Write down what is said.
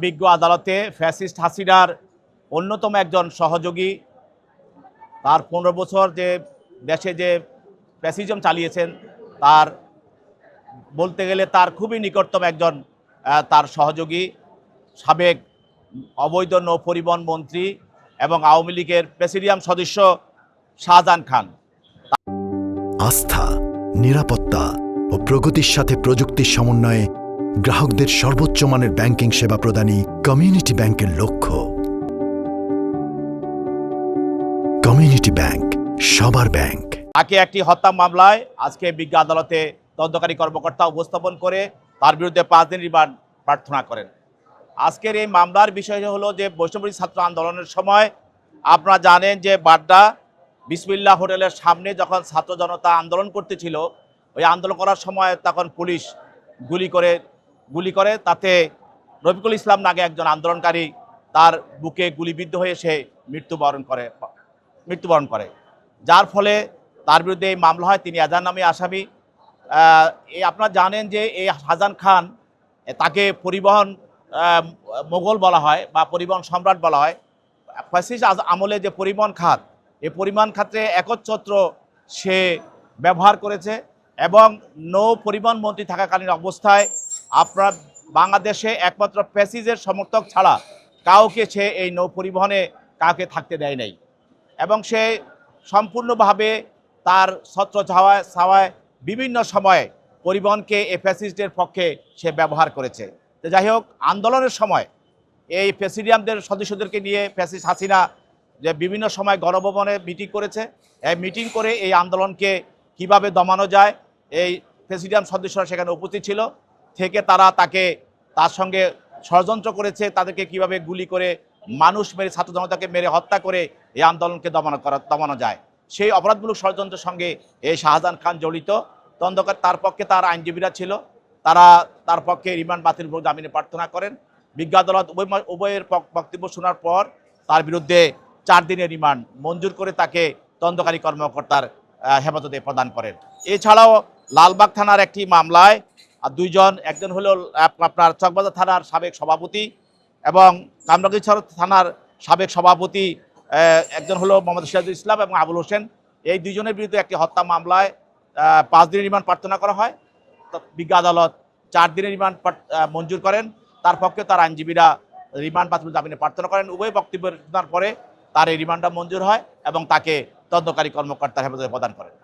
বিজ্ঞ আদালতে ফ্যাসিস্ট হাসিনার অন্যতম একজন সহযোগী, তার 15 বছর যে দেশে যে ফ্যাসিজম চালিয়েছেন, তার বলতে গেলে তার খুবই নিকটতম একজন তার সহযোগী, সাবেক অবৈধ নৌ পরিবহন মন্ত্রী এবং আওয়ামী লীগের প্রেসিডিয়াম সদস্য শাহজাহান খান। আস্থা, নিরাপত্তা ও প্রগতির সাথে প্রযুক্তির সমন্বয়ে গ্রাহকদের সর্বোচ্চ মানের ব্যাংকিং সেবা প্রদানই কমিউনিটি ব্যাংকের লক্ষ্য। কমিউনিটি ব্যাংক, সবার ব্যাংক। তাকে একটি হত্যা মামলায় আজকে বিজ্ঞ আদালতে তদন্তকারী কর্মকর্তা উপস্থাপন করে তার বিরুদ্ধে 5 দিন রিমান্ড প্রার্থনা করেন। আজকের এই মামলার বিষয় হলো যে বৈষম্যবিরোধী ছাত্র আন্দোলনের সময় আপনারা জানেন যে বাড্ডা বিসমিল্লাহ হোটেলের সামনে যখন ছাত্র জনতা আন্দোলন করতেছিল, ওই আন্দোলন করার সময় তখন পুলিশ গুলি করে তাতে রফিকুল ইসলাম নামে একজন আন্দোলনকারী তার বুকে গুলিবিদ্ধ হয়ে সে মৃত্যুবরণ করে, যার ফলে তার বিরুদ্ধে এই মামলা হয়। তিনি এজাহার নামে আসামি। আপনারা জানেন যে এই শাহজাহান খান, তাকে পরিবহন মোগল বলা হয় বা পরিবহন সম্রাট বলা হয়। ফ্যাসিস্ট আমলে যে পরিবহন খাত, এই পরিবহন খাতে একচ্ছত্র সে ব্যবহার করেছে এবং নৌ পরিবহন মন্ত্রী থাকাকালীন অবস্থায় আপনার বাংলাদেশে একমাত্র ফ্যাসিস্টের সমর্থক ছাড়া কাউকে সে এই নৌ পরিবহনে কাউকে থাকতে দেয় নাই এবং সে সম্পূর্ণভাবে তার ছত্র ছাওয়ায় বিভিন্ন সময়ে পরিবহনকে এই ফ্যাসিস্টের পক্ষে সে ব্যবহার করেছে। তো যাই হোক, আন্দোলনের সময় এই প্রেসিডিয়ামদের সদস্যদেরকে নিয়ে ফ্যাসিস্ট হাসিনা যে বিভিন্ন সময় গণভবনে মিটিং করেছে। এই মিটিং করে এই আন্দোলনকে কিভাবে দমানো যায়, এই প্রেসিডিয়াম সদস্যরা সেখানে উপস্থিত ছিল থেকে তার সঙ্গে ষড়যন্ত্র করেছে, তাদেরকে কিভাবে গুলি করে মানুষ মেরে ছাত্র জনতাকে মেরে হত্যা করে এই আন্দোলনকে দমানো যায়, সেই অপরাধমূলক ষড়যন্ত্রের সঙ্গে এই শাহজাহান খান জড়িত। তদন্তকার তার পক্ষে তার আইনজীবীরা ছিল, তারা তার পক্ষে রিমান্ড বাতিল করে জামিনে প্রার্থনা করেন। বিজ্ঞ আদালত উভয়ের বক্তব্য শোনার পর তার বিরুদ্ধে 4 দিনের রিমান্ড মঞ্জুর করে তাকে তদন্তকারী কর্মকর্তার হেফাজতে প্রদান করেন। এছাড়াও লালবাগ থানার একটি মামলায় একজন হলো আপনার চকবাজার থানার সাবেক সভাপতি এবং কামরাঙ্গীরচর থানার সাবেক সভাপতি, একজন হলো মোহাম্মদ সিরাজুল ইসলাম এবং আবুল হোসেন। এই দুজনের বিরুদ্ধে একটি হত্যা মামলায় 5 দিনের রিমান্ড প্রার্থনা করা হয়। বিজ্ঞ আদালত 4 দিনের রিমান্ড মঞ্জুর করেন। তার পক্ষে তার আইনজীবীরা রিমান্ড বাতিল জামিনে প্রার্থনা করেন। উভয় বক্তব্য শোনার পরে তার এই রিমান্ডটা মঞ্জুর হয় এবং তাকে তদন্তকারী কর্মকর্তার হেফাজতে প্রদান করেন।